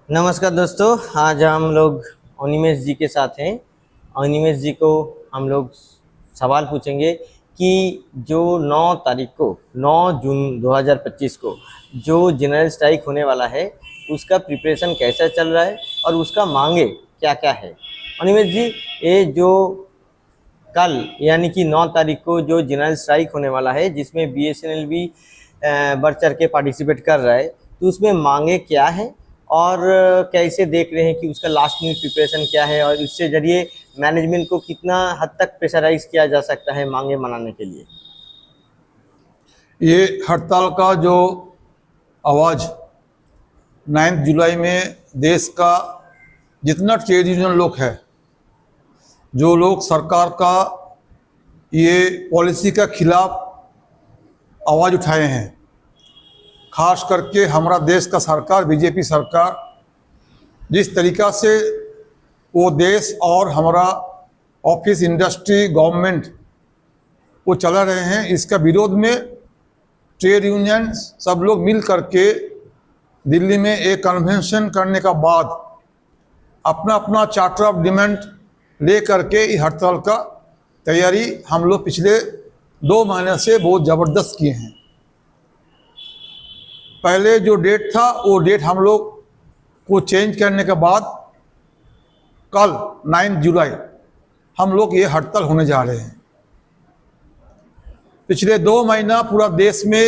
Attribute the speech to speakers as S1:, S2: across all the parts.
S1: नमस्कार दोस्तों, आज हम लोग अनिमेश जी के साथ हैं। अनिमेश जी को हम लोग सवाल पूछेंगे कि जो 9 तारीख को 9 जून 2025 को जो जनरल स्ट्राइक होने वाला है उसका प्रिपरेशन कैसा चल रहा है और उसका मांगे क्या क्या है। अनिमेश जी, ये जो कल यानी कि 9 तारीख को जो जनरल स्ट्राइक होने वाला है जिसमें BSNL भी बढ़ चढ़ के पार्टिसिपेट कर रहा है, तो उसमें मांगे क्या है और कैसे देख रहे हैं कि उसका लास्ट मिनट प्रिपरेशन क्या है और इससे जरिए मैनेजमेंट को कितना हद तक प्रेशराइज किया जा सकता है मांगे मनाने के लिए।
S2: ये हड़ताल का जो आवाज़ 9 जुलाई में देश का जितना ट्रेड यूनियन लोग है, जो लोग सरकार का ये पॉलिसी का खिलाफ आवाज़ उठाए हैं, खास करके हमारा देश का सरकार बीजेपी सरकार जिस तरीक़ा से वो देश और हमारा ऑफिस इंडस्ट्री गवर्नमेंट वो चला रहे हैं, इसका विरोध में ट्रेड यूनियन सब लोग मिल करके दिल्ली में एक कन्वेंशन करने का बाद अपना अपना चार्टर ऑफ डिमांड ले करके ये हड़ताल का तैयारी हम लोग पिछले 2 महीने से बहुत ज़बरदस्त किए हैं। पहले जो डेट था वो डेट हम लोग को चेंज करने के बाद कल 9 जुलाई हम लोग ये हड़ताल होने जा रहे हैं। पिछले 2 महीना पूरा देश में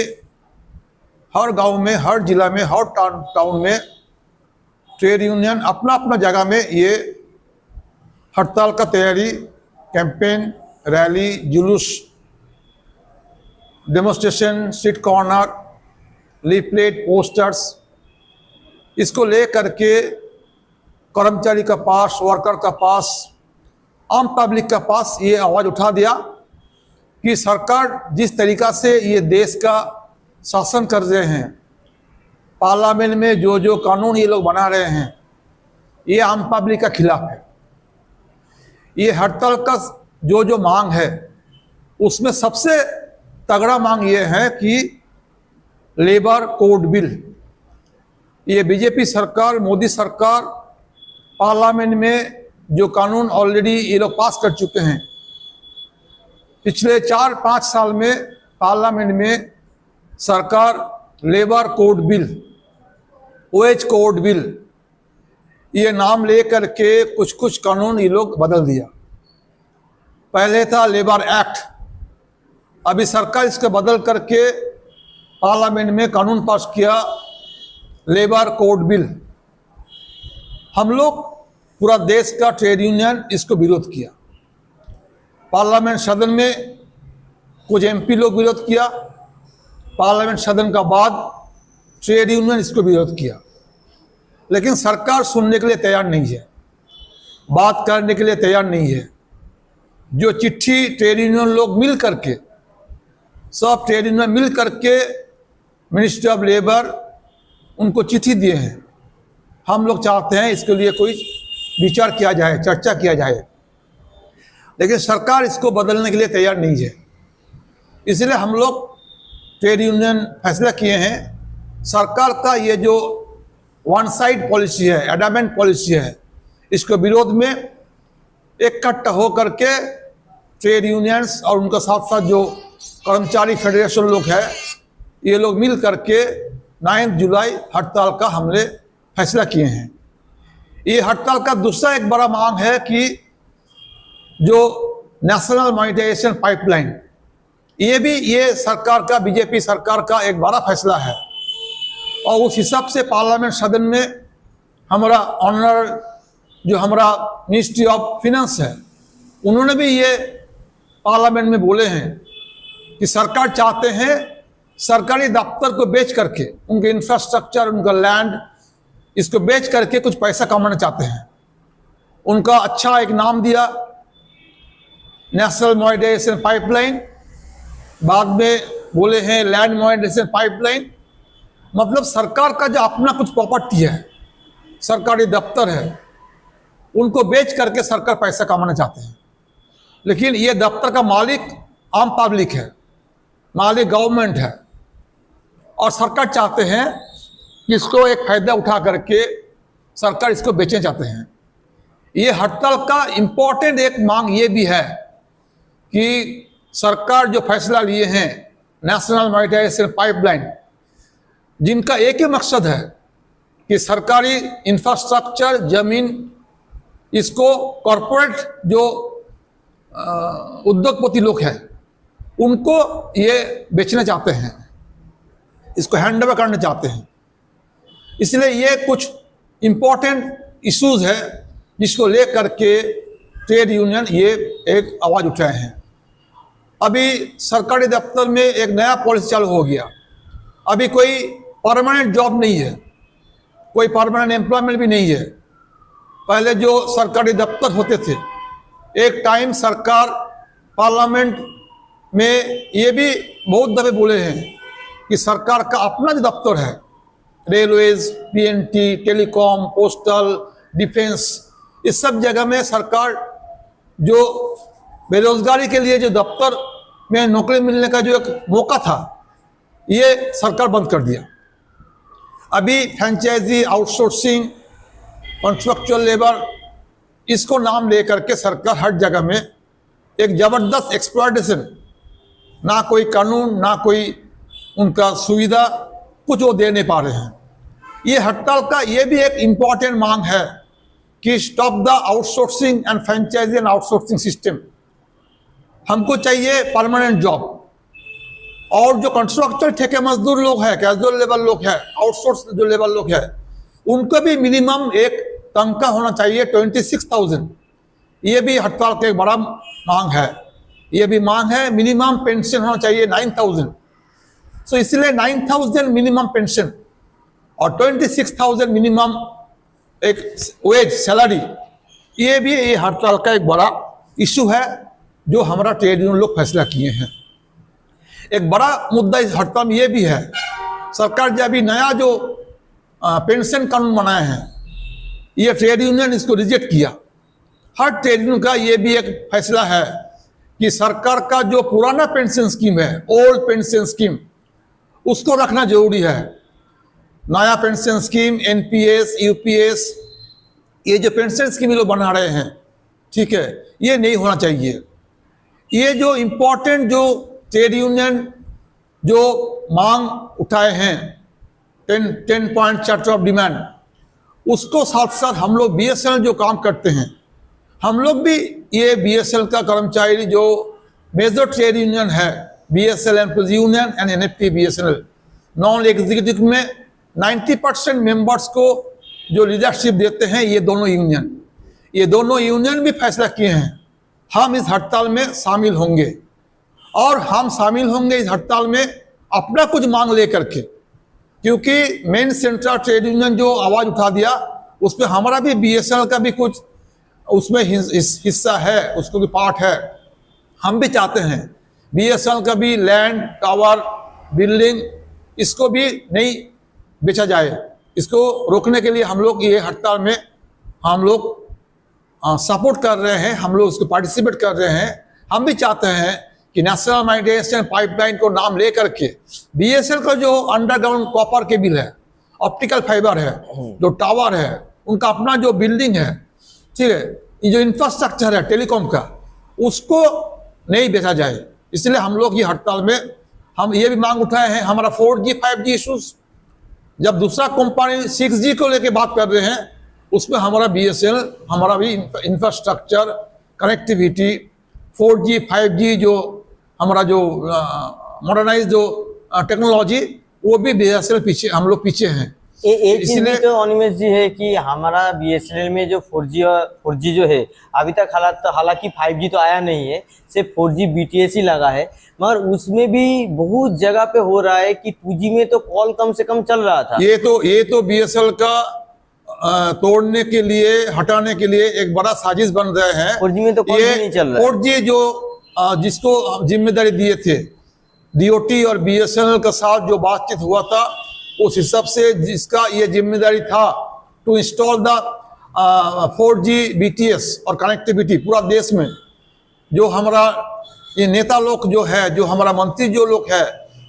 S2: हर गांव में, हर जिला में, हर टाउन में ट्रेड यूनियन अपना अपना जगह में ये हड़ताल का तैयारी, कैंपेन, रैली, जुलूस, demonstration, street corner, leaflet, posters, इसको ले करके कर्मचारी का पास, वर्कर का पास, आम पब्लिक का पास ये आवाज़ उठा दिया कि सरकार जिस तरीक़ा से ये देश का शासन कर रहे हैं, पार्लियामेंट में जो जो कानून ये लोग बना रहे हैं, ये आम पब्लिक का खिलाफ है। ये हड़ताल का जो जो मांग है उसमें सबसे तगड़ा मांग ये है कि लेबर कोड बिल, ये बीजेपी सरकार, मोदी सरकार पार्लियामेंट में जो कानून ऑलरेडी ये लोग पास कर चुके हैं, पिछले 4-5 साल में पार्लियामेंट में सरकार labour code bill, wage code bill, ये नाम ले करके कुछ कुछ कानून ये लोग बदल दिया। पहले था लेबर एक्ट, अभी सरकार इसको बदल करके पार्लियामेंट में कानून पास किया लेबर कोड बिल। हम लोग पूरा देश का ट्रेड यूनियन इसको विरोध किया। पार्लियामेंट सदन में कुछ MP लोग विरोध किया, पार्लियामेंट सदन का बाद ट्रेड यूनियन इसको विरोध किया, लेकिन सरकार सुनने के लिए तैयार नहीं है, बात करने के लिए तैयार नहीं है। जो चिट्ठी ट्रेड यूनियन लोग मिल करके, सब ट्रेड यूनियन मिल करके मिनिस्ट्री ऑफ लेबर उनको चिट्ठी दिए हैं, हम लोग चाहते हैं इसके लिए कोई विचार किया जाए, चर्चा किया जाए, लेकिन सरकार इसको बदलने के लिए तैयार नहीं है। इसलिए हम लोग ट्रेड यूनियन फैसला किए हैं, सरकार का ये जो वन साइड पॉलिसी है, एडामेंट पॉलिसी है, इसके विरोध में इकट्ठा हो करके ट्रेड यूनियंस और उनके साथ साथ जो कर्मचारी फेडरेशन लोग हैं, ये लोग मिल करके 9 जुलाई हड़ताल का हमने फैसला किए हैं। ये हड़ताल का दूसरा एक बड़ा मांग है कि जो नेशनल मॉनिटाइजेशन पाइपलाइन, ये सरकार का, बीजेपी सरकार का एक बड़ा फैसला है और उस हिसाब से पार्लियामेंट सदन में हमारा ऑनर जो हमारा मिनिस्ट्री ऑफ फिनेंस है, उन्होंने भी ये पार्लियामेंट में बोले हैं कि सरकार चाहते हैं सरकारी दफ्तर को बेच करके, उनके इंफ्रास्ट्रक्चर, उनका लैंड, इसको बेच करके कुछ पैसा कमाना चाहते हैं। उनका अच्छा एक नाम दिया नेशनल मॉनिटाइजेशन पाइपलाइन, बाद में बोले हैं लैंड मॉनिटाइजेशन पाइपलाइन। मतलब सरकार का जो अपना कुछ प्रॉपर्टी है, सरकारी दफ्तर है, उनको बेच करके सरकार पैसा कमाना चाहते हैं, लेकिन ये दफ्तर का मालिक आम पब्लिक है, मालिक गवर्नमेंट है, और सरकार चाहते हैं कि इसको एक फायदा उठा करके सरकार इसको बेचना चाहते हैं। ये हड़ताल का इम्पोर्टेंट एक मांग ये भी है कि सरकार जो फैसला लिए हैं नेशनल मोनेटाइजेशन पाइपलाइन, जिनका एक ही मकसद है कि सरकारी इंफ्रास्ट्रक्चर जमीन इसको कॉरपोरेट जो उद्योगपति लोग हैं उनको ये बेचना चाहते हैं, इसको हैंड ओवर करना चाहते हैं। इसलिए ये कुछ इम्पोर्टेंट इश्यूज है जिसको लेकर के ट्रेड यूनियन ये एक आवाज़ उठाए हैं। अभी सरकारी दफ्तर में एक नया पॉलिसी चालू हो गया। अभी कोई परमानेंट जॉब नहीं है, कोई परमानेंट एम्प्लॉयमेंट भी नहीं है। पहले जो सरकारी दफ्तर होते थे, एक टाइम सरकार पार्लियामेंट में ये भी बहुत दफे बोले हैं कि सरकार का अपना जो दफ्तर है, railways, PNT, telecom, postal, defence, इस सब जगह में सरकार जो बेरोजगारी के लिए जो दफ्तर में नौकरी मिलने का जो एक मौका था, ये सरकार बंद कर दिया। अभी फ्रेंचाइजी, आउटसोर्सिंग, कॉन्ट्रैक्चुअल लेबर, इसको नाम लेकर के सरकार हर जगह में एक जबरदस्त एक्सप्लॉयटेशन, ना कोई कानून ना कोई उनका सुविधा कुछ वो दे नहीं पा रहे हैं। ये हड़ताल का ये भी एक इम्पॉर्टेंट मांग है कि stop the outsourcing and franchise and outsourcing system. हमको चाहिए परमानेंट जॉब, और जो कंस्ट्रक्टर ठेके मजदूर लोग हैं, कैजुअल लेबर लोग हैं, आउटसोर्स जो लेबर लोग हैं, उनको भी मिनिमम एक तनख्वाह होना चाहिए 26,000। ये भी हड़ताल का एक बड़ा मांग है। ये भी मांग है मिनिमम पेंशन होना चाहिए 9,000। सो इसलिए 9,000 मिनिमम पेंशन और 26,000 मिनिमम एक वेज सैलरी, ये भी ये हड़ताल का एक बड़ा इशू है जो हमारा ट्रेड यूनियन लोग फैसला किए हैं। एक बड़ा मुद्दा इस हड़ताल में ये भी है, सरकार जो अभी नया जो पेंशन कानून बनाए हैं, ये ट्रेड यूनियन इसको रिजेक्ट किया। हर ट्रेड यूनियन का ये भी एक फैसला है कि सरकार का जो पुराना पेंशन स्कीम है, ओल्ड पेंशन स्कीम, उसको रखना जरूरी है। नया पेंशन स्कीम, एनपीएस, यूपीएस, ये जो पेंशन स्कीम ये लोग बना रहे हैं, ठीक है, ये नहीं होना चाहिए। ये जो इम्पोर्टेंट जो ट्रेड यूनियन जो मांग उठाए हैं 10 पॉइंट चार्टर ऑफ डिमांड, उसको साथ साथ हम लोग बीएसएनएल जो काम करते हैं, हम लोग भी ये बीएसएनएल का कर्मचारी जो मेजर ट्रेड यूनियन है, BSNL employees union and NFT BSNL, non executive में 90% मेंबर्स को जो लीडरशिप देते हैं ये दोनों यूनियन भी फैसला किए हैं हम इस हड़ताल में शामिल होंगे। और हम शामिल होंगे इस हड़ताल में अपना कुछ मांग लेकर के, क्योंकि मेन सेंट्रल ट्रेड यूनियन जो आवाज़ उठा दिया उसमें हमारा भी बीएसएनएल का भी कुछ उसमें हिस्सा है, उसको भी पार्ट है। हम भी चाहते हैं बीएसएनएल का भी लैंड, टावर, बिल्डिंग, इसको भी नहीं बेचा जाए। इसको रोकने के लिए हम लोग ये हड़ताल में हम लोग सपोर्ट कर रहे हैं, हम लोग इसको पार्टिसिपेट कर रहे हैं। हम भी चाहते हैं कि नेशनल मोनेटाइजेशन पाइपलाइन को नाम ले करके बीएसएनएल का जो अंडरग्राउंड कॉपर केबल है, ऑप्टिकल फाइबर है, जो टावर है, उनका अपना जो बिल्डिंग है, ठीक है, ये जो इंफ्रास्ट्रक्चर है टेलीकॉम का, उसको नहीं बेचा जाए। इसलिए हम लोग ये हड़ताल में हम ये भी मांग उठाए हैं। हमारा 4G 5G इशूज, जब दूसरा कंपनी 6G को लेके बात कर रहे हैं, उसमें हमारा बीएसएनएल, हमारा भी इंफ्रास्ट्रक्चर, कनेक्टिविटी, 4G 5G जो हमारा जो मॉडर्नाइज जो टेक्नोलॉजी, वो भी बीएसएनएल पीछे, हम लोग पीछे हैं।
S1: एक चीज भी तो अनिमेश जी है कि हमारा बीएसएनएल में जो 4G जो है अभी तक हालांकि 5G तो आया नहीं है, सिर्फ 4G BTS ही लगा है, मगर उसमें भी बहुत जगह पे हो रहा है कि 2G में तो कॉल कम से कम चल रहा था।
S2: ये तो बीएसएनएल का तोड़ने के लिए, हटाने के लिए एक बड़ा साजिश बन रहे हैं।
S1: 4G में तो कॉल भी नहीं चल रहा है।
S2: 4G जो जिसको जिम्मेदारी दिए थे डीओटी और बीएसएनएल के साथ जो बातचीत हुआ था, उस हिसाब से जिसका ये जिम्मेदारी था to install the 4G BTS और कनेक्टिविटी पूरा देश में, जो हमारा ये नेता लोग जो है, जो हमारा मंत्री जो लोग है,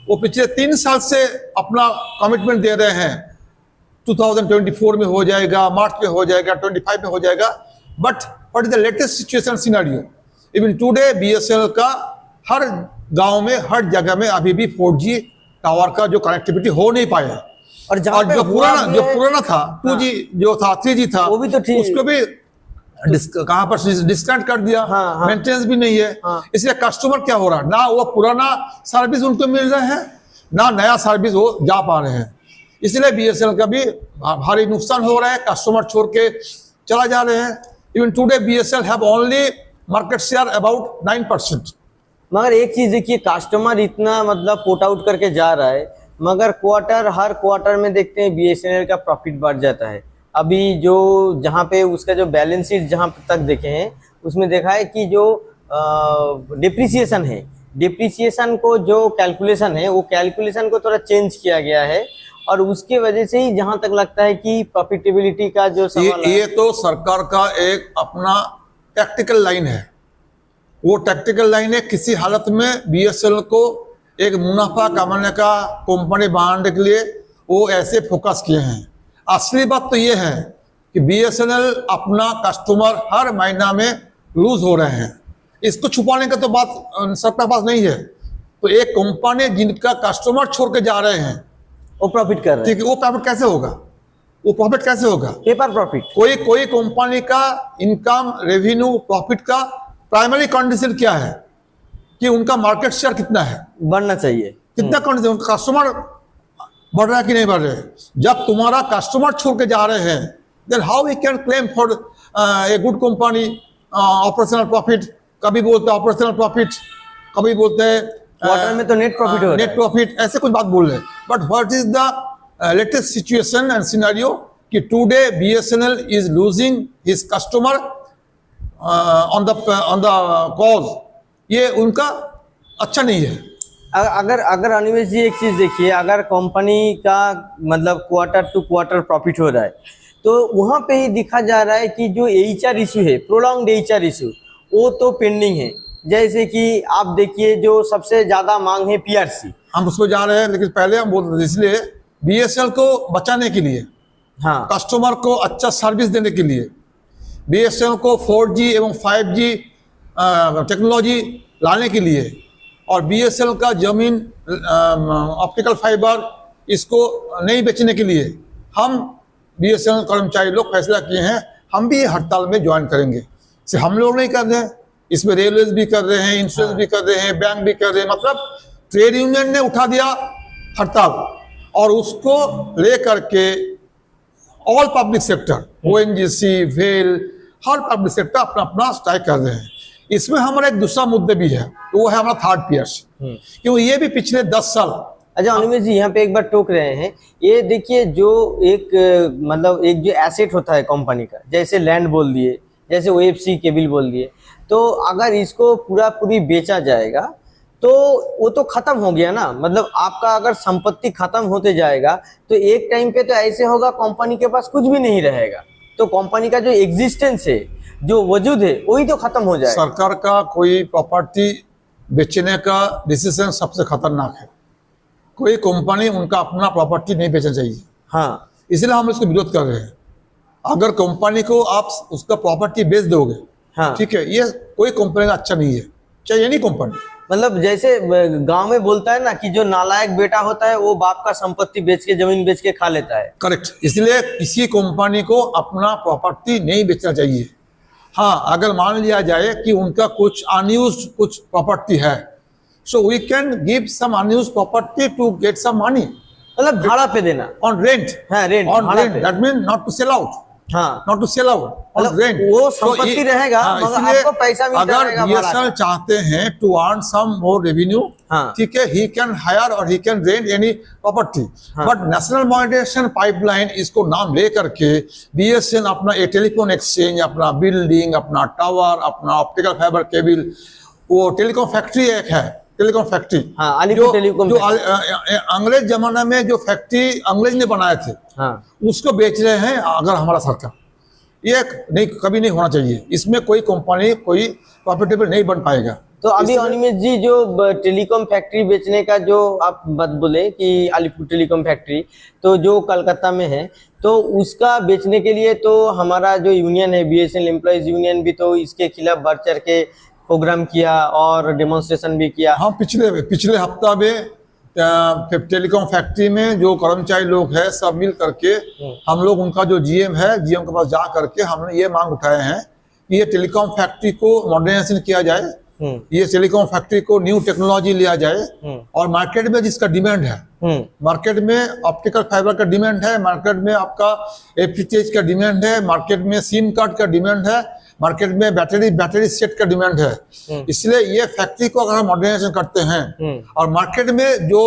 S2: वो पिछले 3 साल से अपना कमिटमेंट दे रहे हैं 2024 में हो जाएगा, मार्च में हो जाएगा, 25 में हो जाएगा। But what is the latest situation scenario? Even today BSNL का हर गांव में, हर जगह में अभी भी 4G टावर का जो कनेक्टिविटी हो नहीं पाया।
S1: और जहाँ पे
S2: जो
S1: हुआ
S2: पुराना था 2G जो था, 3G था,
S1: वो भी तो ठीक,
S2: उसको भी कहाँ पर डिस्कनेक्ट कर दिया।
S1: हाँ।
S2: मेंटेनेंस भी नहीं है।
S1: हाँ।
S2: इसलिए कस्टमर क्या हो रहा है, ना वो पुराना सर्विस उनको मिल रहा है, ना नया सर्विस वो जा पा रहे हैं। इसलिए बीएसएनएल का भी भारी नुकसान हो रहा है, कस्टमर छोड़ के चला जा रहे हैं। Even today BSNL have only market share about 9%।
S1: मगर एक चीज देखिए, कस्टमर इतना मतलब पोट आउट करके जा रहा है, मगर हर क्वार्टर में देखते हैं बीएसएनएल का प्रॉफिट बढ़ जाता है। अभी जो जहाँ पे उसका जो बैलेंस शीट जहाँ तक देखे हैं, उसमें देखा है कि जो डिप्रिसिएशन है, डिप्रिसिएशन को जो कैलकुलेशन है, वो कैलकुलेशन को थोड़ा चेंज किया गया है, और उसके वजह से ही जहाँ तक लगता है कि प्रॉफिटेबिलिटी का जो सवाल
S2: ये तो सरकार का एक अपना टैक्टिकल लाइन है। वो टैक्टिकल लाइन है, किसी हालत में बीएसएनएल को एक मुनाफा कमाने का कंपनी बनाने के लिए वो ऐसे फोकस किए हैं। असली बात तो ये है कि बीएसएनएल अपना कस्टमर हर महीना में लूज हो रहे हैं। इसको छुपाने का तो बात सबके पास नहीं है। तो एक कंपनी जिनका कस्टमर छोड़ के जा रहे हैं,
S1: वो प्रॉफिट कर रहे
S2: ठीक है, वो प्रॉफिट कैसे होगा? वो प्रॉफिट कैसे होगा?
S1: Paper profit.
S2: कोई कंपनी का इनकम, रेवेन्यू, प्रॉफिट का प्राइमरी कंडीशन क्या है कि उनका मार्केट शेयर कितना है,
S1: बढ़ना चाहिए।
S2: कितना कंडीशन, उनका कस्टमर बढ़ रहा है कि नहीं बढ़ रहे। जब तुम्हारा कस्टमर छोड़ के जा रहे हैं, then how we can claim for a good company operational profit? कभी बोलते हैं ऑपरेशनल प्रॉफिट, कभी बोलते हैं
S1: क्वार्टर में तो नेट प्रॉफिट हो रहा है।
S2: नेट प्रॉफिट, ऐसे कुछ बात बोल रहे हैं। But what is the latest situation and scenario कि today BSNL is losing his customer on the cause. ये उनका अच्छा नहीं है।
S1: अगर अनिमेश जी एक चीज देखिए, अगर कंपनी का मतलब क्वार्टर टू क्वार्टर प्रॉफिट हो रहा है, तो वहां पे ही दिखा जा रहा है कि जो एचआर इशू है, प्रोलॉन्ग्ड एचआर इशू, वो तो पेंडिंग है। जैसे कि आप देखिए, जो सबसे ज्यादा मांग है पीआरसी,
S2: हम उसको जा रहे हैं, लेकिन पहले हम बोल रहे थे, इसलिए बीएसएनएल को बचाने के लिए,
S1: हाँ,
S2: कस्टमर को अच्छा सर्विस देने के लिए बीएसएनएल को 4G एवं 5G टेक्नोलॉजी लाने के लिए, और बीएसएनएल का जमीन ऑप्टिकल फाइबर इसको नहीं बेचने के लिए हम बीएसएनएल कर्मचारी लोग फैसला किए हैं, हम भी हड़ताल में ज्वाइन करेंगे। सिर्फ हम लोग नहीं कर रहे हैं, इसमें रेलवेज भी कर रहे हैं, इंश्योरेंस भी कर रहे हैं, बैंक भी कर रहे हैं। मतलब ट्रेड यूनियन ने उठा दिया हड़ताल, और उसको लेकर के all public sector, ONGC, well, हर पब्लिक सेक्टर अपना अपना स्ट्राइक कर रहे हैं। इसमें हमारा एक दूसरा मुद्दा भी है, वो है हमारा थर्ड पीएस, क्योंकि ये भी पिछले 10 साल।
S1: अच्छा अनिमेश जी, यहाँ पे एक बार टोक रहे हैं, ये देखिए, जो एक मतलब एक जो एसेट होता है कंपनी का, जैसे लैंड बोल दिए, जैसे ओएफसी केबल बोल दिए, तो अगर इसको पूरी बेचा जाएगा तो वो तो खत्म हो गया ना। मतलब आपका अगर संपत्ति खत्म होते जाएगा, तो एक टाइम पे तो ऐसे होगा कंपनी के पास कुछ भी नहीं रहेगा, तो कंपनी का जो एग्जिस्टेंस है, जो वजूद है, वही तो खत्म हो जाएगा।
S2: सरकार का कोई प्रॉपर्टी बेचने का डिसीजन सबसे खतरनाक है। कोई कंपनी उनका अपना प्रॉपर्टी नहीं बेचना चाहिए।
S1: हाँ,
S2: इसलिए हम इसको विरोध कर रहे हैं। अगर कंपनी को आप उसका प्रॉपर्टी बेच दोगे,
S1: हाँ,
S2: ठीक है, ये कोई कंपनी का अच्छा नहीं है, चाहे एनी कंपनी।
S1: मतलब जैसे गांव में बोलता है ना कि जो नालायक बेटा होता है वो बाप का संपत्ति बेच के, जमीन बेच के खा लेता है।
S2: करेक्ट। इसलिए किसी कंपनी को अपना प्रॉपर्टी नहीं बेचना चाहिए। हाँ, अगर मान लिया जाए कि उनका कुछ अनयूज्ड कुछ प्रॉपर्टी है, so we can give some unused property to get some money,
S1: मतलब भाड़ा पे देना,
S2: ऑन रेंट।
S1: हाँ, रेंट,
S2: ऑन
S1: भाड़ा
S2: रेंट,
S1: पे।
S2: That mean not to sell out,
S1: हाँ,
S2: not to sell out, on
S1: मतलब
S2: रेंट।
S1: वो संपत्ति रहेगा, मगर आपको पैसा मिलता
S2: अगर
S1: रहेगा भाड़ा
S2: बीएसएनएल
S1: का।
S2: चाहते हैं to earn some more revenue,
S1: हाँ,
S2: ठीक है, ही कैन हायर और he can rent any property.
S1: हाँ।
S2: बट नेशनल मॉनिटाइजेशन पाइपलाइन इसको नाम ले करके बीएसएनएल अपना एक टेलीफोन एक्सचेंज, अपना बिल्डिंग, अपना टावर, अपना ऑप्टिकल फाइबर केबल, वो टेलीकॉम फैक्ट्री एक है, टेलीकॉम फैक्ट्री,
S1: हाँ, अलीपुर टेलीकॉम
S2: जो
S1: फैक्ट्री।
S2: अंग्रेज जमाना में जो फैक्ट्री अंग्रेज ने बनाए थे,
S1: हाँ,
S2: उसको बेच रहे हैं अगर हमारा सरकार। ये नहीं, कभी नहीं होना चाहिए। इसमें कोई कंपनी कोई प्रॉफिटेबल नहीं बन पाएगा।
S1: तो अभी अनिमेष जी जो टेलीकॉम फैक्ट्री बेचने का जो आप बात बोले कि अलीपुर टेलीकॉम फैक्ट्री तो जो कलकत्ता में है, तो उसका बेचने के लिए तो हमारा जो यूनियन है बीएसएनएल एम्प्लॉयज यूनियन भी तो इसके खिलाफ बढ़ चढ़ के प्रोग्राम किया और डेमोन्स्ट्रेशन भी किया।
S2: हाँ, पिछले हफ्ता में टेलीकॉम फैक्ट्री में जो कर्मचारी लोग हैं सब मिल करके हम लोग उनका जो जीएम है, जीएम के पास जा करके हमने ये मांग उठाए हैं कि ये टेलीकॉम फैक्ट्री को मॉडर्नाइजेशन किया जाए, ये टेलीकॉम फैक्ट्री को न्यू टेक्नोलॉजी लिया जाए और मार्केट में जिसका डिमांड है, मार्केट में ऑप्टिकल फाइबर का डिमांड है, मार्केट में आपका एफटीएच का डिमांड है, मार्केट में सिम कार्ड का डिमांड है, मार्केट में बैटरी सेट का डिमांड है। इसलिए ये फैक्ट्री को अगर हम मॉडर्नाइजेशन करते हैं और मार्केट में जो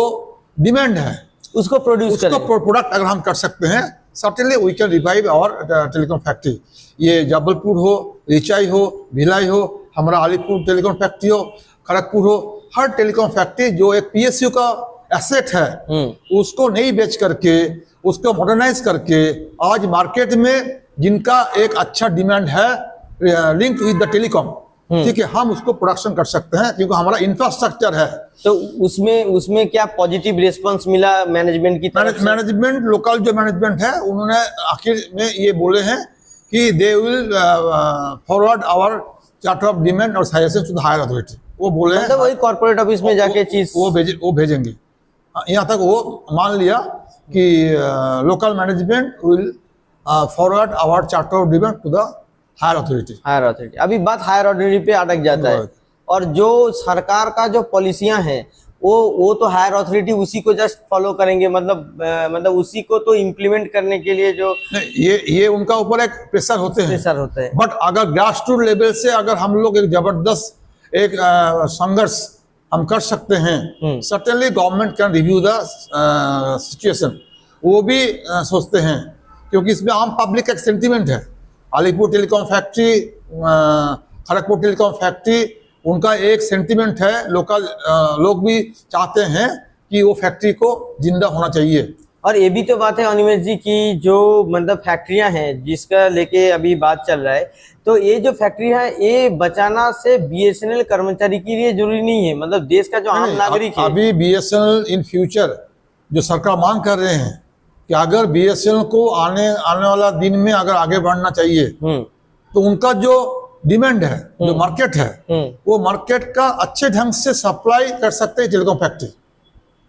S2: डिमांड है
S1: उसको
S2: प्रोडक्ट अगर हम कर सकते हैं, certainly we can revive our telecom factory. ये जबलपुर हो, रिचाई हो, भिलाई हो, हमारा अलीपुर टेलीकॉम फैक्ट्री हो, खड़गपुर हो, हर टेलीकॉम फैक्ट्री जो एक पीएसयू का एसेट है उसको नहीं बेच करके उसको मॉडर्नाइज करके आज मार्केट में जिनका एक अच्छा डिमांड है लिंक विद द टेलीकॉम, ठीक है, हम उसको प्रोडक्शन कर सकते हैं क्योंकि हमारा इंफ्रास्ट्रक्चर है।
S1: तो उसमें क्या पॉजिटिव रिस्पांस मिला मैनेजमेंट की तरफ से?
S2: मैनेजमेंट, लोकल जो मैनेजमेंट है उन्होंने आखिर में ये बोले हैं कि they will forward our charter of demand और suggestion to the higher authority. वो बोले
S1: मतलब वही कॉर्पोरेट ऑफिस में जाके चीज
S2: वो भेजेंगे। यहाँ तक वो मान लिया कि local management will forward our charter of demand to the higher authority.
S1: अभी बात हायर अथॉरिटी पे अटक जाता है और जो सरकार का जो पॉलिसियां हैं वो तो हायर अथॉरिटी उसी को जस्ट फॉलो करेंगे, मतलब उसी को तो इम्प्लीमेंट करने के लिए जो
S2: ये उनका ऊपर एक प्रेशर होते हैं। बट अगर ग्रास रूट लेवल से अगर हम लोग एक जबरदस्त एक संघर्ष हम कर सकते हैं, certainly government can review the situation, वो भी सोचते हैं क्योंकि इसमें आम पब्लिक एक सेंटीमेंट है। Alipur telecom factory, Kharagpur telecom factory, उनका एक सेंटीमेंट है, लोकल लोग भी चाहते हैं कि वो फैक्ट्री को जिंदा होना चाहिए।
S1: और ये भी तो बात है अनिमेष जी की जो मतलब फैक्ट्रियां हैं जिसका लेके अभी बात चल रहा है, तो ये जो फैक्ट्री है ये बचाना से बीएसएनएल कर्मचारी के लिए जरूरी नहीं है, मतलब देश का जो आम नागरिक है।
S2: अभी बीएसएनएल इन फ्यूचर जो सरकार मांग कर रहे हैं कि अगर बीएसएनएल को आने वाला दिन में अगर आगे बढ़ना चाहिए तो उनका जो डिमांड है, जो मार्केट है, वो मार्केट का अच्छे ढंग से सप्लाई कर सकते हैं टेलीकॉम फैक्ट्री।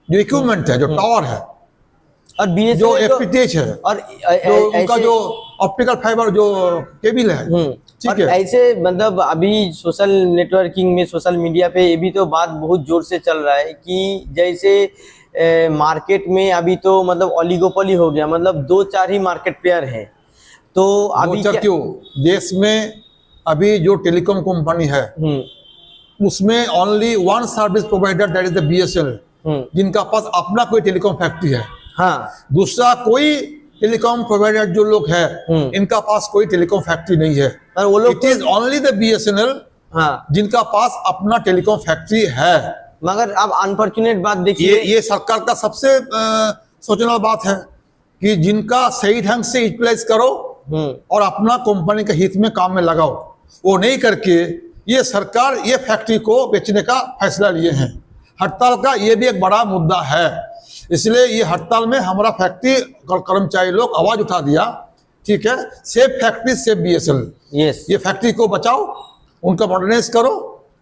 S2: जो इक्विपमेंट है, जो टावर है
S1: और बीएसएनएल
S2: जो एफटीएच है
S1: और
S2: जो उनका जो ऑप्टिकल फाइबर जो केबल है, ठीक है।
S1: ऐसे मतलब अभी सोशल नेटवर्किंग में, सोशल मीडिया पे ये भी तो बात बहुत जोर से चल रहा है कि जैसे मार्केट में अभी तो मतलब ओलिगोपोली हो गया, मतलब 2-4 ही मार्केट प्लेयर हैं। तो अभी
S2: क्यों देश में अभी जो टेलीकॉम कंपनी है उसमें only one service provider, that is the BSNL, जिनका पास अपना कोई टेलीकॉम फैक्ट्री है।
S1: हाँ,
S2: दूसरा कोई टेलीकॉम प्रोवाइडर जो लोग है इनका पास कोई टेलीकॉम फैक्ट्री नहीं है। वो लोग it is only the BSNL जिनका पास अपना टेलीकॉम फैक्ट्री है।
S1: मगर अब अनफॉर्चुनेट बात देखिए,
S2: ये सरकार का सबसे सोचने वाली बात है कि जिनका सही ढंग से यूटिलाइज करो और अपना कंपनी के हित में काम में लगाओ, वो नहीं करके ये सरकार ये फैक्ट्री को बेचने का फैसला लिए हैं। हड़ताल का ये भी एक बड़ा मुद्दा है, इसलिए ये हड़ताल में हमारा फैक्ट्री कर्मचारी लोग आवाज उठा दिया, ठीक है। Safe factory safe BSNL,
S1: yes,
S2: ये फैक्ट्री को बचाओ, उनका मॉडर्नाइज करो,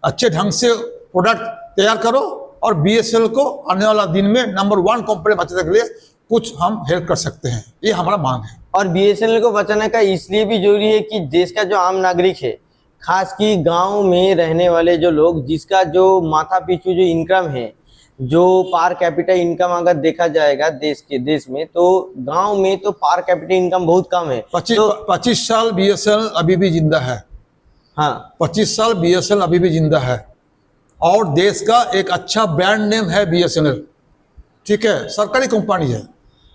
S2: अच्छे ढंग से प्रोडक्ट तैयार करो और बीएसएनएल को आने वाला दिन में नंबर 1 कंपनी बचाने के लिए कुछ हम हेल्प कर सकते हैं, ये हमारा मांग है।
S1: और बीएसएनएल को बचाने का इसलिए भी जरूरी है कि देश का जो आम नागरिक है, खास की गांव में रहने वाले जो लोग, जिसका जो माथा पीछू जो इनकम है, जो पर कैपिटा इनकम अगर देखा जाएगा देश में, तो गांव में तो पर कैपिटा इनकम बहुत कम है।
S2: 25 साल बीएसएनएल अभी भी जिंदा है।
S1: हाँ,
S2: 25 साल बीएसएनएल अभी भी जिंदा है और देश का एक अच्छा ब्रांड नेम है बीएसएनएल, ठीक है। सरकारी कंपनी है,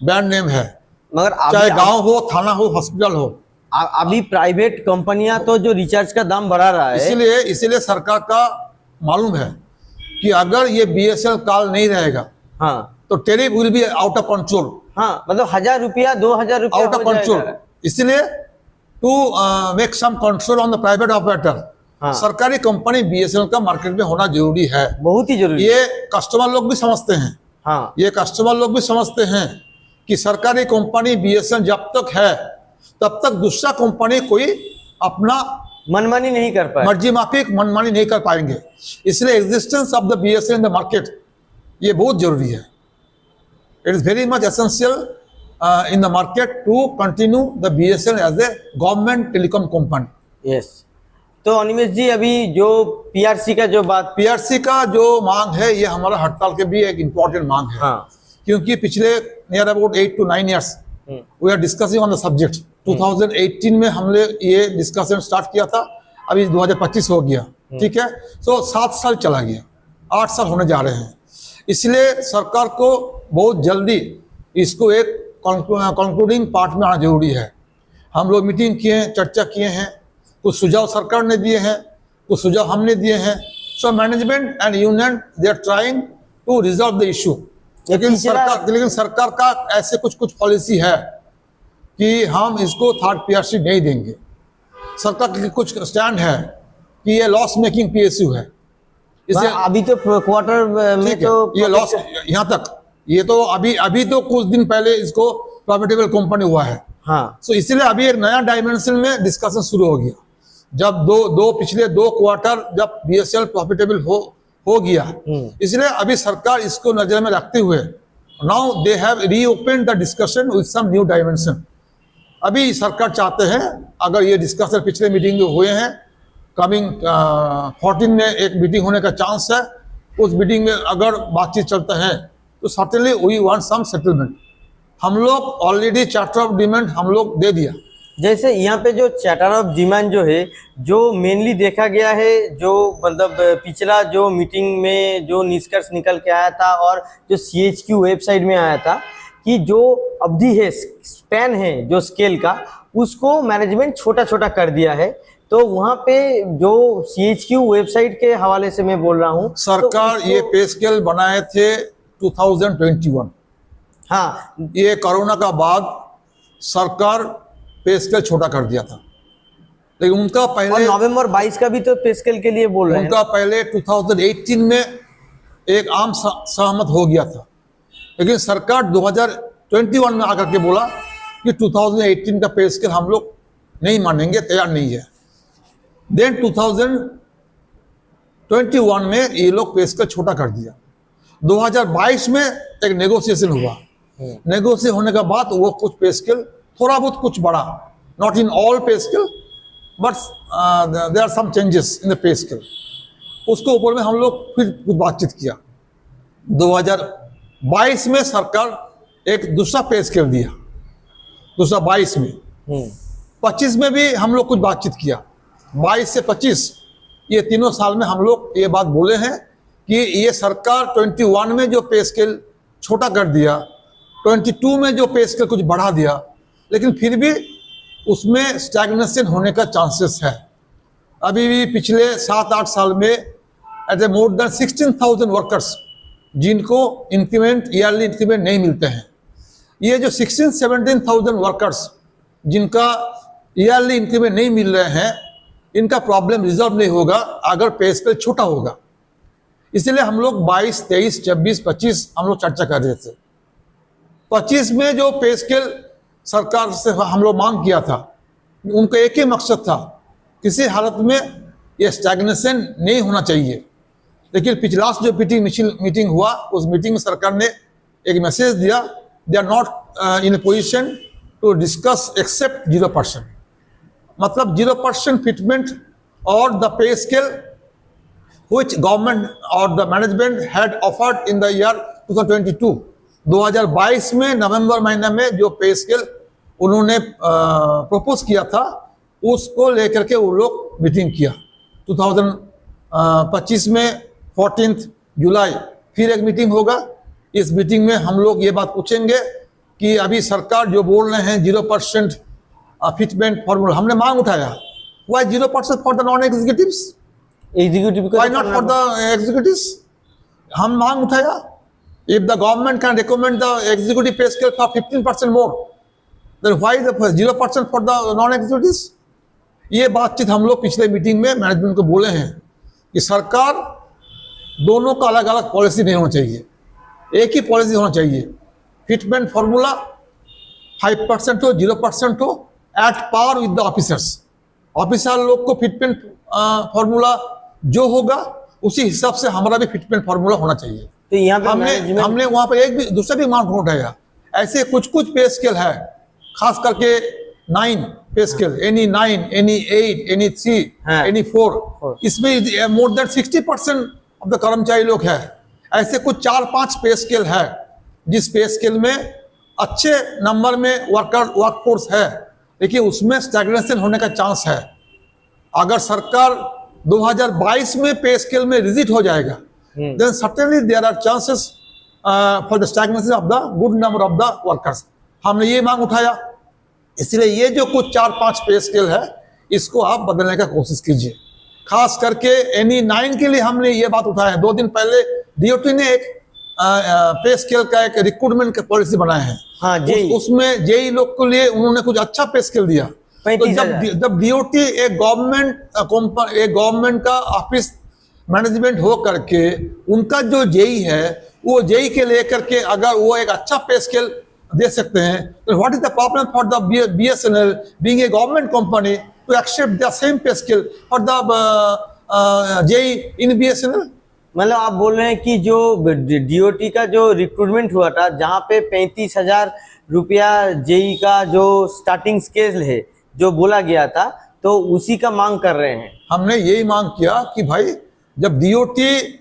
S2: ब्रांड नेम है,
S1: मगर
S2: चाहे गांव हो, थाना हो, हॉस्पिटल हो।
S1: अभी प्राइवेट कंपनियां तो जो रिचार्ज का दाम बढ़ा रहा है,
S2: इसीलिए सरकार का मालूम है कि अगर ये बीएसएनएल काल नहीं रहेगा, हाँ, तो tariff will be out of control.
S1: हाँ, मतलब 1000 रुपया 2000 रुपया
S2: आउट ऑफ कंट्रोल। इसलिए to make some control on the private operator,
S1: हाँ।
S2: सरकारी कंपनी बीएसएनएल का मार्केट में होना जरूरी है।
S1: बहुत ही जरूरी है।
S2: ये कस्टमर लोग भी समझते हैं,
S1: हाँ
S2: ये कस्टमर लोग भी समझते हैं कि सरकारी कंपनी बीएसएनएल जब तक है तब तक दूसरा कंपनी कोई अपना
S1: मनमानी नहीं कर पाए।
S2: मर्जी माफिक मनमानी नहीं कर पाएंगे। इसलिए existence of the BSNL in the market ये बहुत जरूरी है। It is very much essential in the market to continue the BSNL as a government telecom company.
S1: Yes. तो अनिमेश जी, अभी जो पीआरसी का जो बात,
S2: पीआरसी का जो मांग है ये हमारा हड़ताल के भी एक इम्पोर्टेंट मांग है।
S1: हाँ
S2: क्योंकि पिछले near about 8 to 9 years we are discussing on the subject. 2018 में हमने ये डिस्कशन स्टार्ट किया था, अभी 2025 हो गया, ठीक है। सो 7 साल चला गया, 8 साल होने जा रहे हैं। इसलिए सरकार को बहुत जल्दी इसको एक कंक्लूडिंग पार्ट में आना जरूरी है। हम लोग मीटिंग किए हैं, चर्चा किए हैं, कुछ सुझाव सरकार ने दिए हैं, कुछ सुझाव हमने दिए हैं। So management and union they are trying to resolve the issue. लेकिन सरकार का ऐसे कुछ पॉलिसी है कि हम इसको थर्ड पीआरसी नहीं देंगे। सरकार की कुछ स्टैंड है कि ये लॉस मेकिंग पीएसयू है। इसे
S1: अभी तो क्वार्टर में तो
S2: ये लॉस यहाँ तक, ये तो अभी तो कुछ दिन पहले इसको प्रॉफिटेबल कंपनी हुआ है।
S1: हाँ।
S2: सो इसलिए अभी एक नया डायमेंशन में डिस्कशन शुरू हो गया। जब पिछले 2 क्वार्टर जब बीएसएनएल प्रॉफिटेबल हो गया, इसलिए अभी सरकार इसको नजर में रखते हुए now they have reopen the discussion with some new dimension. अभी सरकार चाहते हैं, अगर ये डिस्कशन पिछले मीटिंग में हुए हैं, कमिंग 14 में एक मीटिंग होने का चांस है, उस मीटिंग में अगर बातचीत चलता है तो certainly we want some settlement. हम लोग ऑलरेडी चार्टर ऑफ डिमांड हम लोग दे दिया।
S1: जैसे यहाँ पे जो चार्टर ऑफ डिमांड जो है, जो मेनली देखा गया है, जो मतलब पिछला जो मीटिंग में जो निष्कर्ष निकल के आया था और जो सीएचक्यू वेबसाइट में आया था कि जो अवधि है, स्पैन है जो स्केल का, उसको मैनेजमेंट छोटा छोटा कर दिया है। तो वहाँ पे जो सीएचक्यू वेबसाइट के हवाले से मैं बोल रहा हूँ,
S2: सरकार
S1: तो
S2: ये पे स्केल बनाए थे 2021।
S1: हाँ,
S2: ये कोरोना का बाद सरकार पे स्केल छोटा कर दिया था, लेकिन उनका
S1: और
S2: पहले
S1: नवंबर 22 का भी तो पे स्केल के लिए बोल रहे हैं।
S2: उनका पहले 2018 में एक आम सहमत हो गया था, लेकिन सरकार 2021 में आकर के बोला कि 2018 का पे स्केल हम लोग नहीं मानेंगे, तैयार नहीं है। देन 2021 में ये लोग पे स्केल छोटा कर दिया। 2022 में एक नेगोशिएशन हुआ, नेगोशिएशन होने के बाद वो कुछ पे स्केल थोड़ा बहुत कुछ बढ़ा, not in all pay scale but there are some changes in the pay scale. उसके ऊपर में हम लोग फिर कुछ बातचीत किया। 2022 में सरकार एक दूसरा पे स्केल दिया, दूसरा 22 में। 25 में भी हम लोग कुछ बातचीत किया। 22 से 25 ये तीनों साल में हम लोग ये बात बोले हैं कि ये सरकार 21 में जो पे स्केल छोटा कर दिया, 22 में जो पे स्केल कुछ बढ़ा दिया, लेकिन फिर भी उसमें स्टैग्नेशन होने का चांसेस है। अभी भी पिछले 7-8 साल में एट ए मोर देन 16,000 वर्कर्स जिनको इंक्रीमेंट, ईयरली इंक्रीमेंट नहीं मिलते हैं। ये जो 16-17,000 वर्कर्स जिनका ईयरली इंक्रीमेंट नहीं मिल रहे हैं, इनका प्रॉब्लम रिजॉल्व नहीं होगा अगर पे स्केल छोटा होगा। इसलिए हम लोग 22, 23, 24, 25 हम लोग चर्चा कर रहे थे। 25 में जो पे स्केल सरकार से हम लोग मांग किया था, उनका एक ही मकसद था, किसी हालत में ये स्टैग्नेशन नहीं होना चाहिए। लेकिन पिछला जो मीटिंग हुआ, उस मीटिंग में सरकार ने एक मैसेज दिया, they are not in a position to discuss except 0%, मतलब 0% फिटमेंट और the pay scale which government or the management had offered in the year 2022। 2022 में नवंबर महीने में जो पे स्केल उन्होंने प्रपोज किया था, उसको लेकर के वो लोग मीटिंग किया। 2025 में 14 जुलाई फिर एक मीटिंग होगा। इस मीटिंग में हम लोग ये बात पूछेंगे कि अभी सरकार जो बोल रहे हैं 0% फिटमेंट फॉर्मूला, हमने मांग उठाया, why 0% for the non executives,
S1: executive
S2: why not for the executives? हम मांग उठाया, if the government can recommend the executive pay scale for 15% more, then why the 0% for the non-executives? ये बातचीत हम लोग पिछले मीटिंग में मैनेजमेंट को बोले हैं कि सरकार दोनों का अलग अलग पॉलिसी नहीं होना चाहिए, एक ही पॉलिसी होना चाहिए। फिटमेंट फार्मूला 5% हो 0% हो, at power with the officers. Officer लोग को फिटमेंट फार्मूला जो होगा उसी हिसाब से हमारा भी फिटमेंट फार्मूला होना चाहिए।
S1: तो यहाँ पे
S2: हमने वहां पर एक भी दूसरा भी मार्क उठाया। ऐसे कुछ पे स्केल है, खास करके 9 पे scale, any 9, any 8, any 3, any 4, इसमें मोर देन 60% ऑफ द कर्मचारी लोग है। ऐसे कुछ 4-5 पे स्केल है जिस पे स्केल में अच्छे नंबर में वर्कफोर्स है, लेकिन उसमें स्टैग्नेशन होने का चांस है। अगर सरकार 2022 में पे स्केल में रिजिट हो जाएगा, then certainly there are chances for the stagnation of the good number of the workers। हमने ये मांग उठाया, इसलिए ये जो कुछ 4-5 पे स्केल है इसको आप बदलने का कोशिश कीजिए। खास करके एनी 9 के लिए हमने ये बात उठाया है। 2 दिन पहले डीओटी ने एक पे स्केल का एक रिक्रूटमेंट का पॉलिसी बनाया है।
S1: हाँ,
S2: उसमें जेई लोग के लिए उन्होंने कुछ अच्छा पे स्केल दिया। तो जब डीओटी एक गवर्नमेंट का ऑफिस मैनेजमेंट हो करके उनका जो जेई है वो जेई के लेकर के अगर वो एक अच्छा पे स्केल दे सकते हैं, तो what is the problem for the BSNL being a government company to accept the same pay scale for the JE in BSNL?
S1: मतलब आप बोल रहे हैं कि जो डीओटी का जो रिक्रूटमेंट हुआ था, जहाँ पे 35,000 रुपया जेई का जो स्टार्टिंग स्केल है जो बोला गया था, तो उसी का मांग कर रहे हैं।
S2: हमने यही मांग किया कि भाई जब DOT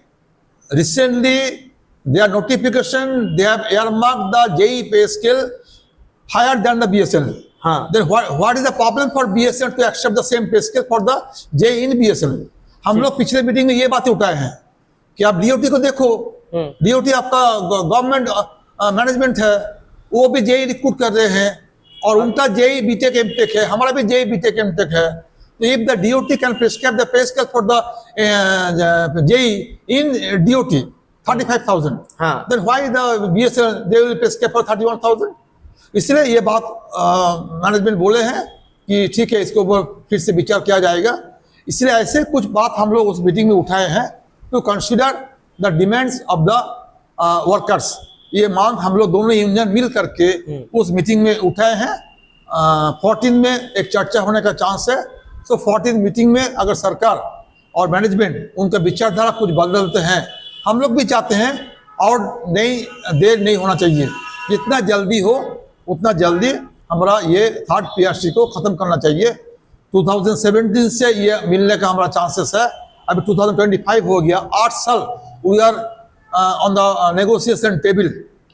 S2: recently their notification they have earmarked the JEE pay scale higher than the BSNL, then what is the problem for BSNL to accept the same pay scale for the JEE in BSNL? हम लोग पिछले meeting में ये बातें उठाए हैं कि आप डीओटी को देखो, डीओटी आपका गवर्नमेंट मैनेजमेंट है, वो भी जेई रिक्रूट कर रहे हैं और उनका जेई बीटेक एमटेक है, हमारा भी जेई बीटेक एमटेक है। तो if the DoT can prescribe the pay scale for the JE in DoT 35,000, then why the BSNL they will prescribe for 31,000? इसलिए ये बात मैनेजमेंट बोले हैं कि ठीक है, इसके ऊपर फिर से विचार किया जाएगा। इसलिए ऐसे कुछ बात हम लोग उस मीटिंग में उठाए हैं to consider the demands of the workers. ये मांग हम लोग दोनों यूनियन मिल करके उस मीटिंग में उठाए हैं। 14 में एक चर्चा होने का चांस है। सो 14 मीटिंग में अगर सरकार और मैनेजमेंट उनका विचारधारा कुछ बदलते हैं, हम लोग भी चाहते हैं और देर नहीं होना चाहिए, जितना जल्दी हो उतना जल्दी हमारा ये 3rd पीआरसी को ख़त्म करना चाहिए। 2017 से ये मिलने का हमारा चांसेस है। अभी 2025 हो गया, 8 साल we are on the negotiation table.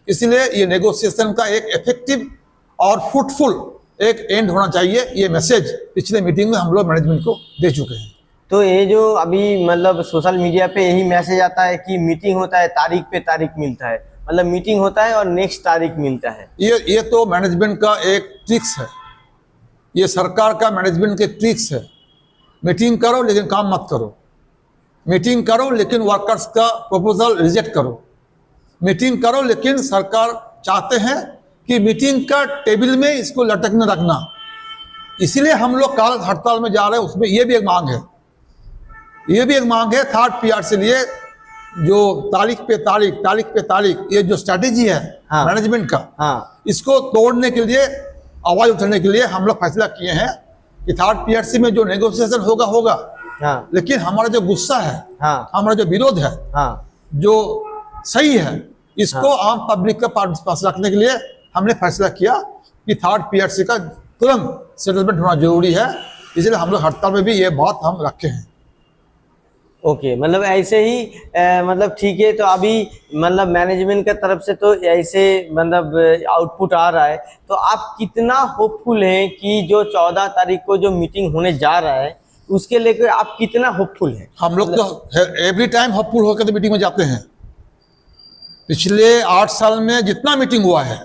S2: इसलिए ये नेगोशिएशन का एक इफेक्टिव और फ्रूटफुल एक एंड होना चाहिए। ये मैसेज पिछले मीटिंग में हम लोग मैनेजमेंट को दे चुके हैं।
S1: तो ये जो अभी मतलब सोशल मीडिया पे यही मैसेज आता है कि मीटिंग होता है, तारीख पे तारीख मिलता है, मतलब मीटिंग होता है और नेक्स्ट तारीख मिलता है।
S2: ये तो मैनेजमेंट का एक ट्रिक्स है, ये सरकार का मैनेजमेंट के ट्रिक्स है। मीटिंग करो लेकिन काम मत करो, मीटिंग करो लेकिन वर्कर्स का प्रपोजल रिजेक्ट करो, मीटिंग करो लेकिन सरकार चाहते हैं कि मीटिंग का टेबल में इसको लटकने रखना। इसीलिए हम लोग काल हड़ताल में जा रहे हैं। उसमें ये भी एक मांग है, ये भी एक मांग है 3rd पीआरसी लिए, जो तारीख पे तारीख ये जो स्ट्रैटेजी है मैनेजमेंट का, इसको तोड़ने के लिए, आवाज उठाने के लिए हम लोग फैसला किए हैं कि 3rd पीआरसी में जो नेगोशिएशन होगा, लेकिन हमारा जो गुस्सा है, हमारा जो विरोध है, जो सही है, इसको आम पब्लिक का पास रखने के लिए हमने फैसला किया कि 3rd पीआरसी का तुरंत सेटलमेंट होना जरूरी है। इसलिए हम लोग हड़ताल में भी ये बात हम रखे हैं।
S1: ओके, मतलब ऐसे ही मतलब ठीक है। तो अभी मतलब मैनेजमेंट की तरफ से तो ऐसे मतलब आउटपुट आ रहा है, तो आप कितना होपफुल हैं कि जो 14 तारीख को जो मीटिंग होने जा रहा है उसके लेकर आप कितना होपफुल हैं? हम लोग
S2: तो एवरी टाइम होपफुल होकर तो मीटिंग में जाते हैं। पिछले 8 साल में जितना मीटिंग हुआ है,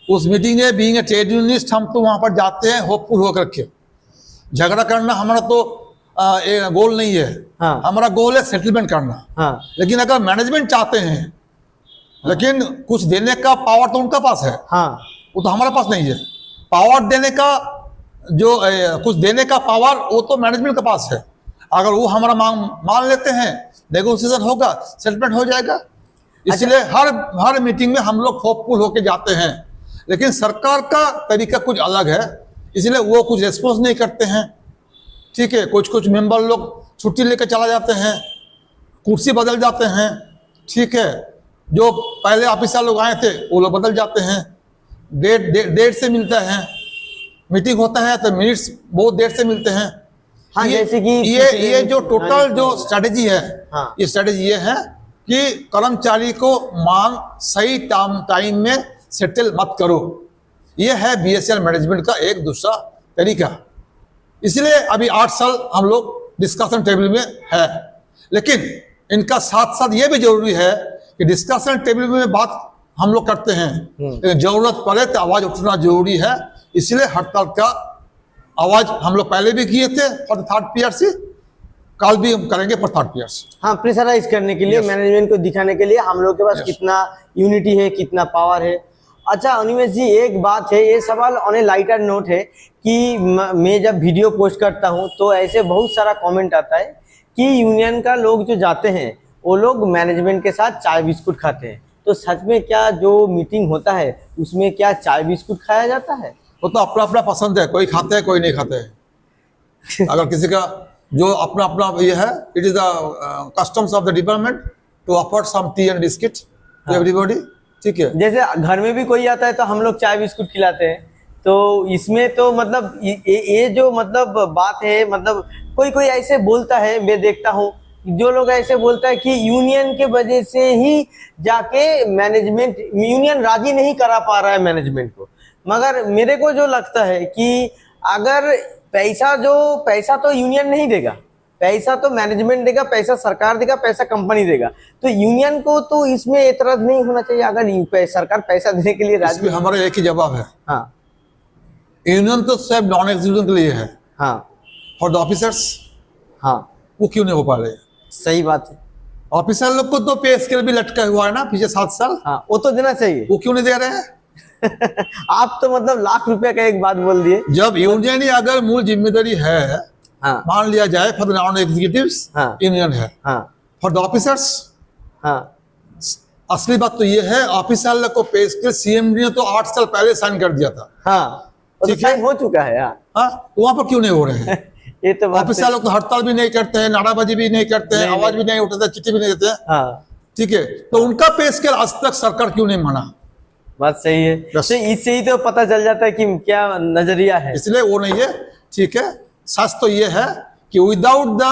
S2: उस मीटिंग में बीइंग ए ट्रेड यूनियनिस्ट हम तो वहां पर जाते हैं होपफुल होकर के। झगड़ा करना हमारा तो गोल नहीं है, हमारा गोल है सेटलमेंट करना। लेकिन अगर मैनेजमेंट चाहते हैं, लेकिन कुछ देने का पावर तो उनका पास है, वो तो हमारे पास नहीं है। पावर देने का जो कुछ देने का पावर वो तो मैनेजमेंट के पास है। अगर वो हमारा मांग मान लेते हैं, नेगोशिएशन होगा, सेटलमेंट हो जाएगा। इसलिए हर मीटिंग में हम लोग होपफुल होके जाते हैं, लेकिन सरकार का तरीका कुछ अलग है, इसलिए वो कुछ रिस्पॉन्स नहीं करते हैं। ठीक है, कुछ मेंबर लोग छुट्टी लेकर चला जाते हैं, कुर्सी बदल जाते हैं। ठीक है, जो पहले ऑफिसर लोग आए थे वो लोग बदल जाते हैं, डेट से मिलता है, मीटिंग होता है तो मिनट्स बहुत देर से मिलते हैं।
S1: हाँ, जैसे कि
S2: ये जो टोटल जो स्ट्रेटेजी है,
S1: हाँ।
S2: ये स्ट्रेटेजी ये है कि कर्मचारी को मांग सही टाइम में सेटल मत करो। ये है बीएसएल मैनेजमेंट का एक दूसरा तरीका। इसलिए अभी 8 साल हम लोग डिस्कशन टेबल में है, लेकिन इनका साथ साथ ये भी जरूरी है कि डिस्कशन टेबल में बात हम लोग करते हैं, लेकिन जरूरत पड़े तो आवाज उठना जरूरी है। इसलिए हड़ताल का आवाज हम लोग पहले भी किए थे फॉर थर्ड पीआरसी, कल भी हम करेंगे फॉर थर्ड पीआरसी।
S1: हाँ, प्रेशराइज करने के लिए, मैनेजमेंट को दिखाने के लिए हम लोग के पास कितना यूनिटी है, कितना पावर है। अच्छा अनिमेश जी, एक बात है, ये सवाल ऑन ए लाइटर नोट है कि मैं जब वीडियो पोस्ट करता हूँ तो ऐसे बहुत सारा कमेंट आता है कि यूनियन का लोग जो जाते हैं वो लोग मैनेजमेंट के साथ चाय बिस्कुट खाते हैं। तो सच में क्या जो मीटिंग होता है उसमें क्या चाय बिस्कुट खाया जाता है?
S2: वो तो अपना अपना पसंद है, कोई खाते हैं कोई नहीं खाते हैं। अगर किसी का जो अपना अपना ये है, it is the customs of the department to offer some tea and biscuit to everybody. ठीक है,
S1: जैसे घर में भी कोई आता है तो हम लोग चाय बिस्कुट खिलाते हैं, तो इसमें तो मतलब ये जो मतलब बात है, मतलब कोई ऐसे बोलता है, मैं देखता हूँ जो लोग ऐसे बोलता है कि यूनियन के वजह से ही जाके मैनेजमेंट, यूनियन राजी नहीं करा पा रहा है मैनेजमेंट को। मगर मेरे को जो लगता है कि अगर पैसा तो यूनियन नहीं देगा, पैसा तो मैनेजमेंट देगा, पैसा सरकार देगा, पैसा कंपनी देगा, तो यूनियन को तो इसमें एतराज नहीं होना चाहिए अगर सरकार पैसा देने के लिए राजी।
S2: हमारा एक ही जवाब है,
S1: हाँ,
S2: यूनियन तो सिर्फ नॉन एग्जीक्यूटिव के लिए है,
S1: हाँ,
S2: फॉर द ऑफिसर्स
S1: हाँ,
S2: वो क्यों नहीं हो पा रहे?
S1: सही बात है।
S2: ऑफिसर लोग को तो पे स्केल भी लटका हुआ है ना पिछले 7 साल,
S1: हाँ, वो तो देना चाहिए।
S2: वो क्यों नहीं दे रहे हैं?
S1: आप तो मतलब लाख रुपए का एक बात बोल दिए।
S2: जब यूनियन ही अगर मूल जिम्मेदारी है,
S1: हाँ,
S2: मान लिया जाए फॉर द नॉन एग्जीक्यूटिव्स
S1: हाँ,
S2: यूनियन है,
S1: हाँ,
S2: फॉर द ऑफिसर्स
S1: हाँ,
S2: असली बात तो ये है, ऑफिसर लोग को पे स्केल सीएमडी ने तो 8 साल पहले साइन कर दिया था।
S1: हाँ, वो तो
S2: ठीक है।
S1: साइन हो चुका है यार।
S2: हाँ, वहां पर क्यों नहीं हो रहे हैं?
S1: ये तो बात
S2: ऑफिसर लोग तो हड़ताल भी नहीं करते हैं, नाराबाजी भी नहीं करते हैं,
S1: नहीं,
S2: आवाज भी नहीं उठाते, चिट्ठी भी नहीं देते हैं।
S1: हाँ,
S2: ठीक है, तो उनका पे स्केल आज तक सरकार क्यों नहीं माना?
S1: बात सही है।
S2: बस।
S1: तो इससे ही तो पता चल जाता है कि क्या नजरिया है।
S2: इसलिए वो नहीं है। ठीक है, सच तो ये है कि विदाउट द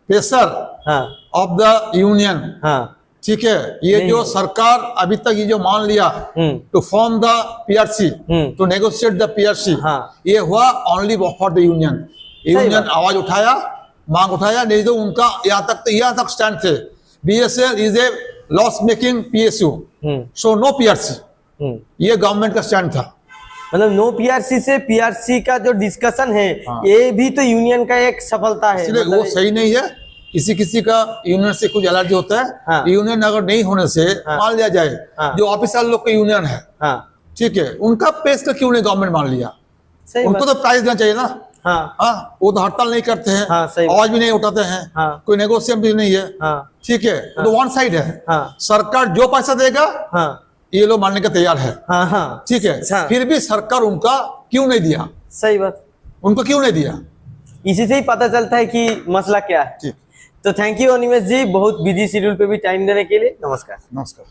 S2: प्रेशर
S1: हाँ,
S2: ऑफ द यूनियन,
S1: हाँ,
S2: ठीक है, ये
S1: नहीं।
S2: जो सरकार अभी तक ये जो मान लिया to form the PRC, to negotiate the PRC,
S1: हाँ।
S2: ये हुआ only for the union. Union
S1: बात।
S2: आवाज उठाया, मांग उठाया, नहीं तो उनका यहाँ तक स्टैंड थे, BSL is a loss making PSU, so no PRC, ये गवर्नमेंट का स्टैंड था।
S1: मतलब नो पीआरसी से पीआरसी का जो डिस्कशन है,
S2: हाँ।
S1: ये भी तो यूनियन का एक सफलता है।
S2: इसलिए
S1: मतलब
S2: वो सही नहीं है। किसी का यूनियन से कुछ एलर्जी होता है,
S1: हाँ।
S2: यूनियन अगर नहीं होने से
S1: हाँ।
S2: मान लिया जाए,
S1: हाँ।
S2: जो ऑफिसर लोग का यूनियन है,
S1: हाँ,
S2: ठीक है, उनका पेश का क्यों नहीं गवर्नमेंट मान लिया?
S1: सही
S2: उनको
S1: बात।
S2: तो प्राइस देना चाहिए ना।
S1: हाँ,
S2: हाँ, वो तो हड़ताल नहीं करते हैं,
S1: हाँ, सही बात।
S2: आवाज भी नहीं उठाते हैं,
S1: हाँ।
S2: कोई नेगोशिएशन भी नहीं है।
S1: हाँ,
S2: ठीक है, तो वन साइड है।
S1: हाँ।
S2: सरकार जो पैसा देगा
S1: हाँ,
S2: ये लोग मानने का तैयार है।
S1: हाँ, हाँ,
S2: ठीक है,
S1: अच्छा।
S2: फिर भी सरकार उनका क्यों नहीं दिया?
S1: सही बात।
S2: उनको क्यों नहीं दिया?
S1: इसी से ही पता चलता है कि मसला क्या है।
S2: ठीक,
S1: तो थैंक यू अनिमेश जी, बहुत बिजी शेड्यूल पे भी टाइम देने के लिए। नमस्कार।
S2: नमस्कार।